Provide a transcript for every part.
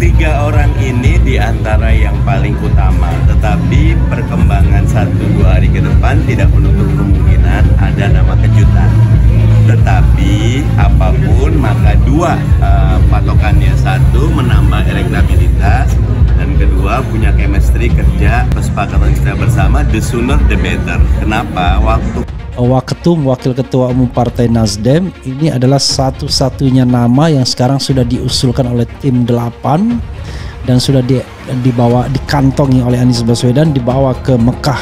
Tiga orang ini diantara yang paling utama, tetapi perkembangan 1-2 hari ke depan tidak menutup kemungkinan ada nama kejutan. Tetapi apapun maka dua patokannya, satu menambah elektabilitas dan kedua punya chemistry kerja kesepakatan kita bersama, the sooner the better. Kenapa? Wakil Ketua Umum Partai Nasdem ini adalah satu-satunya nama yang sekarang sudah diusulkan oleh tim 8 dan sudah dikantongi oleh Anies Baswedan, dibawa ke Mekah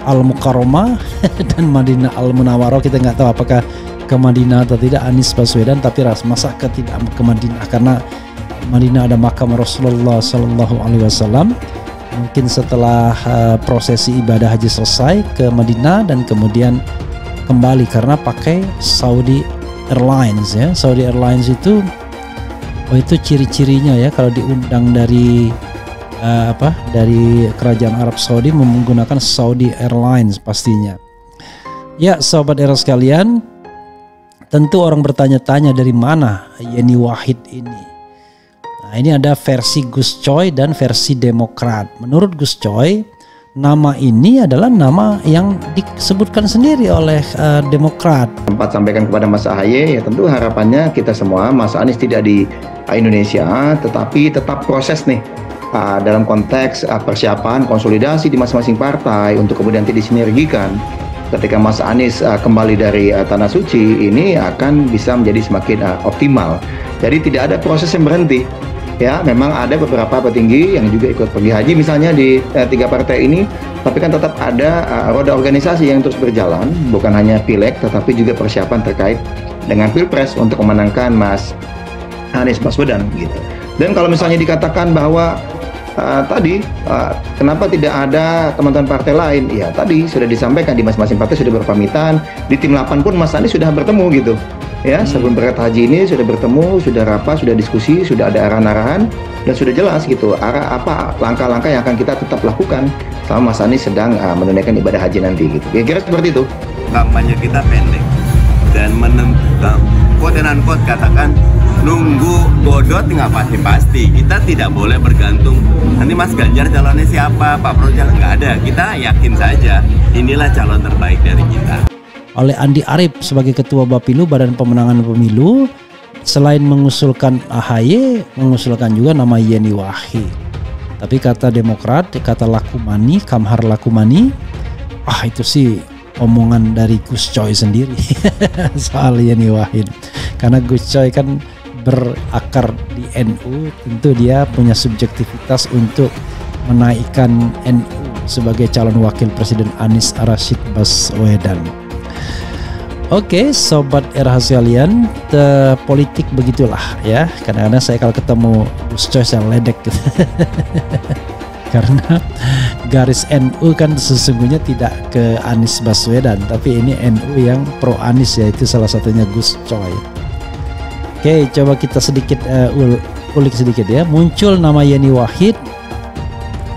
Al-Mukarramah dan Madinah Al-Munawwarah. Kita nggak tahu apakah ke Madinah atau tidak Anies Baswedan, tapi masa tidak ke Madinah, karena Madinah ada makam Rasulullah Sallallahu Alaihi Wasallam. Mungkin setelah prosesi ibadah haji selesai ke Madinah dan kemudian kembali karena pakai Saudi Airlines ya. Saudi Airlines itu ciri-cirinya ya, kalau diundang dari dari kerajaan Arab Saudi menggunakan Saudi Airlines pastinya. Ya, sahabat era sekalian, tentu orang bertanya-tanya dari mana Yeni Wahid ini. Nah, ini ada versi Gus Coy dan versi Demokrat. Menurut Gus Coy, nama ini adalah nama yang disebutkan sendiri oleh Demokrat. Sempat sampaikan kepada Mas Ahaye, ya tentu harapannya kita semua, Mas Anies tidak di Indonesia, tetapi tetap proses nih dalam konteks persiapan konsolidasi di masing-masing partai untuk kemudian nanti disinergikan. Ketika Mas Anies kembali dari Tanah Suci, ini akan bisa menjadi semakin optimal. Jadi tidak ada proses yang berhenti. Ya, memang ada beberapa petinggi yang juga ikut pergi haji misalnya di 3 partai ini, tapi kan tetap ada roda organisasi yang terus berjalan, bukan hanya pileg tetapi juga persiapan terkait dengan pilpres untuk memenangkan Mas Anies Baswedan gitu. Dan kalau misalnya dikatakan bahwa kenapa tidak ada teman-teman partai lain, ya tadi sudah disampaikan di masing-masing partai sudah berpamitan, di tim 8 pun Mas Anies sudah bertemu gitu. Ya, sebelum berangkat haji ini sudah bertemu, sudah rapat, sudah diskusi, sudah ada arahan-arahan dan sudah jelas gitu langkah-langkah yang akan kita tetap lakukan selama Mas Anies sedang menunaikan ibadah haji nanti gitu. Kira-kira seperti itu. Kampanye kita pendek dan menentukan quote-unquote katakan nunggu godot nggak pasti. Kita tidak boleh bergantung nanti Mas Ganjar calonnya siapa, Pak Prabowo nggak ada. Kita yakin saja inilah calon terbaik dari kita. Oleh Andi Arief sebagai Ketua Bapilu, Badan Pemenangan Pemilu, selain mengusulkan AHY, mengusulkan juga nama Yeni Wahid. Tapi kata Demokrat, kata Lakumani, Kamhar Lakumani, itu sih omongan dari Gus Coy sendiri soal Yeni Wahid. Karena Gus Coy kan berakar di NU, tentu dia punya subjektivitas untuk menaikkan NU sebagai calon wakil presiden Anies Rashid Baswedan. Oke, sobat era sekalian, politik begitulah ya. Kadang-kadang saya kalau ketemu Gus Coy saya ledek gitu. Karena garis NU kan sesungguhnya tidak ke Anies Baswedan, tapi ini NU yang pro Anies, yaitu salah satunya Gus Coy. Oke, coba kita sedikit ulik sedikit ya. Muncul nama Yeni Wahid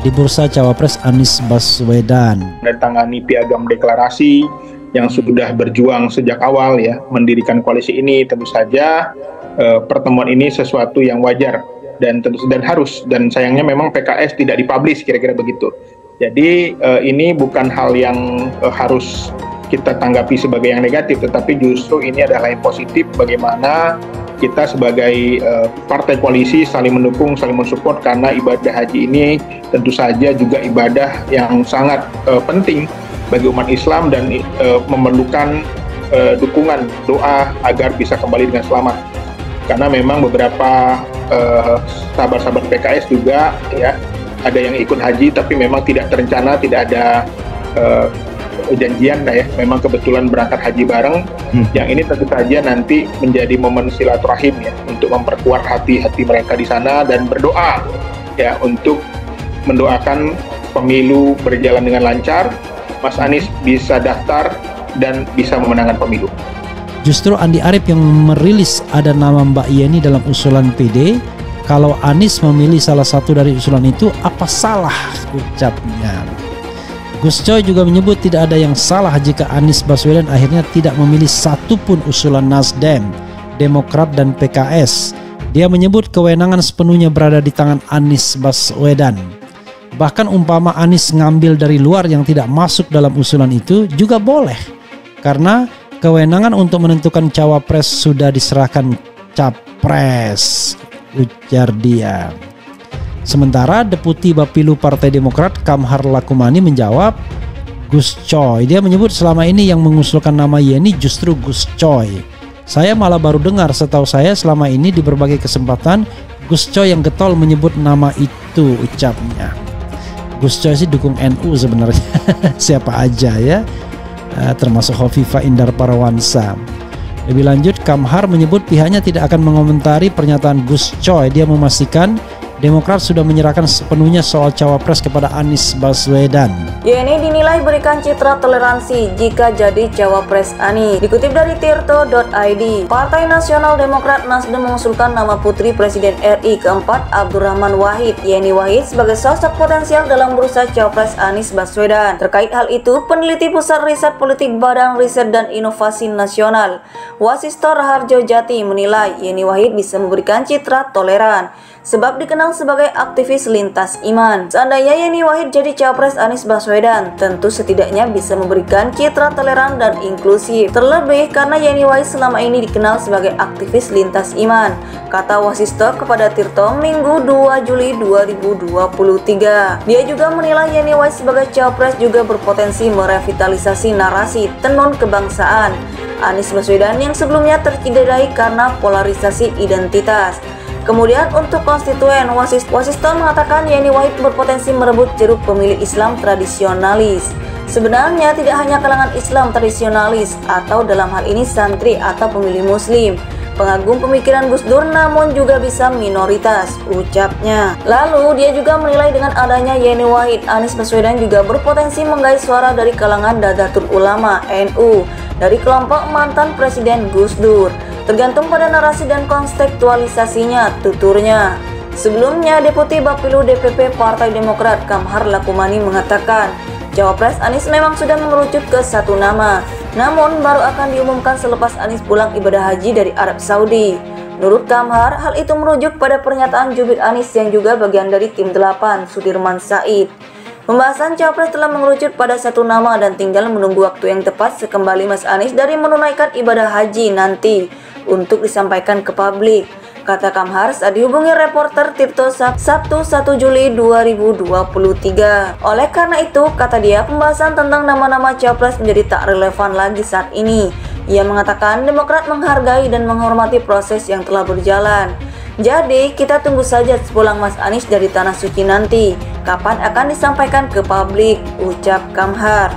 di bursa cawapres Anies Baswedan. Menandatangani piagam deklarasi yang sudah berjuang sejak awal ya mendirikan koalisi ini. Tentu saja pertemuan ini sesuatu yang wajar dan harus, dan sayangnya memang PKS tidak dipublish, kira-kira begitu. Jadi ini bukan hal yang harus kita tanggapi sebagai yang negatif, tetapi justru ini adalah yang positif, bagaimana kita sebagai partai koalisi saling mendukung, saling mensupport, karena ibadah haji ini tentu saja juga ibadah yang sangat penting bagi umat Islam dan memerlukan dukungan doa agar bisa kembali dengan selamat. Karena memang beberapa sahabat-sahabat PKS juga ya ada yang ikut haji tapi memang tidak terencana, tidak ada janjian ya, memang kebetulan berangkat haji bareng. Yang ini tentu saja nanti menjadi momen silaturahim ya untuk memperkuat hati-hati mereka di sana dan berdoa ya untuk mendoakan pemilu berjalan dengan lancar, Mas Anies bisa daftar dan bisa memenangkan pemilu. Justru Andi Arief yang merilis ada nama Mbak Yeni dalam usulan PD. Kalau Anies memilih salah satu dari usulan itu, apa salah ucapnya? Gus Coy juga menyebut tidak ada yang salah jika Anies Baswedan akhirnya tidak memilih satupun usulan Nasdem, Demokrat dan PKS. Dia menyebut kewenangan sepenuhnya berada di tangan Anies Baswedan. Bahkan umpama Anies ngambil dari luar yang tidak masuk dalam usulan itu juga boleh. Karena kewenangan untuk menentukan cawapres sudah diserahkan capres, ujar dia. Sementara Deputi Bapilu Partai Demokrat Kamhar Lakumani menjawab, Gus Coy. Dia menyebut selama ini yang mengusulkan nama Yeni justru Gus Coy. Saya malah baru dengar, setahu saya selama ini di berbagai kesempatan Gus Coy yang getol menyebut nama itu, ucapnya. Gus Coy sih dukung NU sebenarnya. Siapa aja ya, termasuk Hovifah Indar Parawansa. Lebih lanjut, Kamhar menyebut pihaknya tidak akan mengomentari pernyataan Gus Coy. Dia memastikan Demokrat sudah menyerahkan sepenuhnya soal cawapres kepada Anies Baswedan. Yeni dinilai berikan citra toleransi jika jadi cawapres Anies. Dikutip dari tirto.id, Partai Nasional Demokrat Nasdem mengusulkan nama Putri Presiden RI keempat Abdurrahman Wahid, Yeni Wahid, sebagai sosok potensial dalam bursa cawapres Anies Baswedan. Terkait hal itu, peneliti Pusat Riset Politik Badan Riset dan Inovasi Nasional, Wasisto Raharjo Jati, menilai Yeni Wahid bisa memberikan citra toleran sebab dikenal sebagai aktivis lintas iman. Seandainya Yeni Wahid jadi cawapres Anies Baswedan, tentu setidaknya bisa memberikan citra toleran dan inklusif. Terlebih karena Yeni Wahid selama ini dikenal sebagai aktivis lintas iman, kata Wasisto kepada Tirto Minggu 2 Juli 2023. Dia juga menilai Yeni Wahid sebagai cawapres juga berpotensi merevitalisasi narasi tenun kebangsaan Anies Baswedan yang sebelumnya tercederai karena polarisasi identitas. Kemudian untuk konstituen, Wasisto mengatakan Yeni Wahid berpotensi merebut jeruk pemilih Islam tradisionalis. Sebenarnya tidak hanya kalangan Islam tradisionalis atau dalam hal ini santri atau pemilih Muslim, pengagum pemikiran Gus Dur, namun juga bisa minoritas, ucapnya. Lalu dia juga menilai dengan adanya Yeni Wahid, Anies Baswedan juga berpotensi menggait suara dari kalangan Nahdlatul Ulama NU, dari kelompok mantan Presiden Gus Dur. Tergantung pada narasi dan kontekstualisasinya, tuturnya. Sebelumnya, Deputi Bapilu DPP Partai Demokrat Kamhar Lakumani mengatakan, cawapres Anies memang sudah mengerucut ke satu nama, namun baru akan diumumkan selepas Anies pulang ibadah haji dari Arab Saudi. Menurut Kamhar, hal itu merujuk pada pernyataan jubir Anies yang juga bagian dari tim 8, Sudirman Said. Pembahasan cawapres telah mengerucut pada satu nama dan tinggal menunggu waktu yang tepat sekembali Mas Anies dari menunaikan ibadah haji nanti untuk disampaikan ke publik, kata Kamhar saat dihubungi reporter Tirto Sabtu 1 Juli 2023. Oleh karena itu, kata dia, pembahasan tentang nama-nama cawapres menjadi tak relevan lagi saat ini. Ia mengatakan Demokrat menghargai dan menghormati proses yang telah berjalan. Jadi, kita tunggu saja sepulang Mas Anies dari Tanah Suci nanti, kapan akan disampaikan ke publik, ucap Kamhar.